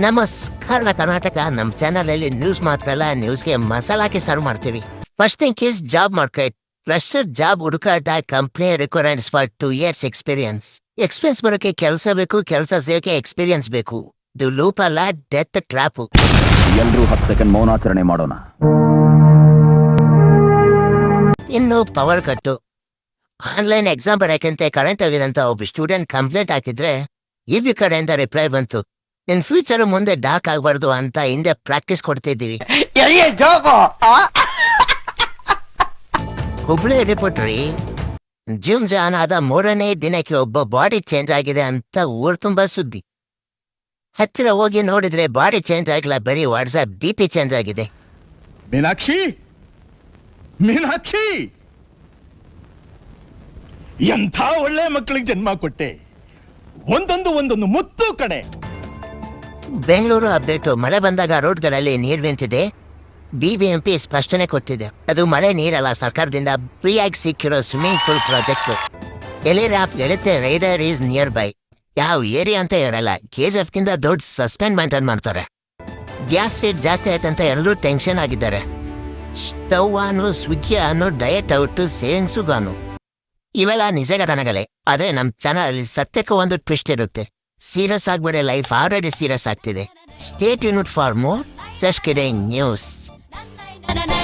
ನಮಸ್ಕಾರ ಕರ್ನಾಟಕ. ನಮ್ಮ ಚಾನಲಲ್ಲಿ ನ್ಯೂಸ್ ಮಾತ್ರ ಅಲ್ಲ, ನ್ಯೂಸ್ಗೆ ಮಸಾಲ ಹಾಕಿ ಸರ್ವ್ ಮಾಡ್ತೀವಿ. First thing is job market. Fresher job ಹುಡುಕಾಟ, company requirements for 2 years experience. Experience ಬರೋಕೆ ಕೆಲಸ ಬೇಕು, ಕೆಲಸ ಸೇರೋಕೆ ಎಕ್ಸ್ಪೀರಿಯನ್ಸ್ ಬೇಕು. ಇದು ಲೂಪ್ ಅಲ್ಲ, ಡೆತ್ ಟ್ರ್ಯಾಪ್. ಎಲ್ಲರೂ 10 ಸೆಕೆಂಡ್ ಮೌನಾಚರಣೆ ಮಾಡೋಣ. ಇನ್ನು ಪವರ್ ಕಟ್ಟು. ಆನ್ಲೈನ್ ಎಕ್ಸಾಮ್ ಬರೋಕ್ಕಂತೆ ಕರೆಂಟ್ ಆಗಿದೆ ಅಂತ ಒಬ್ಬ ಸ್ಟೂಡೆಂಟ್ ಕಂಪ್ಲೇಂಟ್ ಹಾಕಿದ್ರೆ ಇವಿ ಕಡೆಯಿಂದ ರಿಪ್ಲೈ ಬಂತು, ನಿನ್ ಫ್ಯೂಚರ್ ಮುಂದೆ ಡಾರ್ಕ್ ಆಗಬಾರ್ದು ಅಂತ ಹಿಂದೆ ಪ್ರಾಕ್ಟೀಸ್ ಕೊಡ್ತಿದ್ದೀವಿ. ಹುಬ್ಳಿ ರಿಪೋರ್ಟ್ರಿ, ಜಿಮ್ ಜಾನ್ ಆದ 3ನೇ ದಿನಕ್ಕೆ ಒಬ್ಬ ಬಾಡಿ ಚೇಂಜ್ ಆಗಿದೆ ಅಂತ ಊರ್ ತುಂಬಾ ಸುದ್ದಿ. ಹತ್ತಿರ ಹೋಗಿ ನೋಡಿದ್ರೆ ಬಾಡಿ ಚೇಂಜ್ ಆಗಿಲ್ಲ, ಬರೀ ವಾಟ್ಸ್ಆಪ್ DP ಚೇಂಜ್ ಆಗಿದೆ. ಮೀನಾಕ್ಷಿ, ಮೀನಾಕ್ಷಿ, ಎಂಥ ಒಳ್ಳೆ ಮಕ್ಕಳಿಗೆ ಜನ್ಮ ಕೊಟ್ಟೆ. ಒಂದೊಂದು ಮುತ್ತು ಕಡೆ. ಬೆಂಗಳೂರು ಅಪ್ಡೇಟು. ಮಳೆ ಬಂದಾಗ ರೋಡ್ಗಳಲ್ಲಿ ನೀರು ನಿಂತಿದೆ. BBMP ಸ್ಪಷ್ಟನೆ ಕೊಟ್ಟಿದೆ, ಅದು ಮಳೆ ನೀರಲ್ಲ, ಸರ್ಕಾರದಿಂದ ಫ್ರೀಯಾಗಿ ಸಿಕ್ಕಿರೋ ಸ್ವಿಮ್ಮಿಂಗ್ ಪೂಲ್ ಪ್ರಾಜೆಕ್ಟ್. ಎಲಿರಾಪ್ ಹೇಳುತ್ತೆ ರೈಡರ್ ಈಸ್ ನಿಯರ್ ಬೈ. ಯಾವ ಏರಿಯಾ ಅಂತ ಹೇಳಲ್ಲ. KGF ದೊಡ್ಡ ಸಸ್ಪೆಂಡ್ ಮೇಂಟೈನ್ ಮಾಡ್ತಾರೆ. ಗ್ಯಾಸ್ ರೇಟ್ ಜಾಸ್ತಿ ಆಯ್ತಂತ ಎಲ್ಲರೂ ಟೆನ್ಷನ್ ಆಗಿದ್ದಾರೆ. ಸ್ಟವ್ ಆನು, ಸ್ವಿಗ್ಗಿ ಆನು, ಡಯಟ್ ಔಟು, ಸೇವಿಂಗ್ಸು ಗಾನು, ಇವೆಲ್ಲ ನಿಜ ಘಟನೆಗಳೇ. ಆದರೆ ನಮ್ಮ ಚಾನಲಲ್ಲಿ ಸತ್ಯಕ್ಕೆ ಒಂದು ಟ್ವಿಸ್ಟ್ ಇರುತ್ತೆ. ಸೀರಿಯಸ್ ಆಗ್ಬೇಡಿ, ಲೈಫ್ ಆಲ್ರೆಡಿ ಸೀರಿಯಸ್ ಆಗ್ತಿದೆ. Stay tuned for more just kidding news.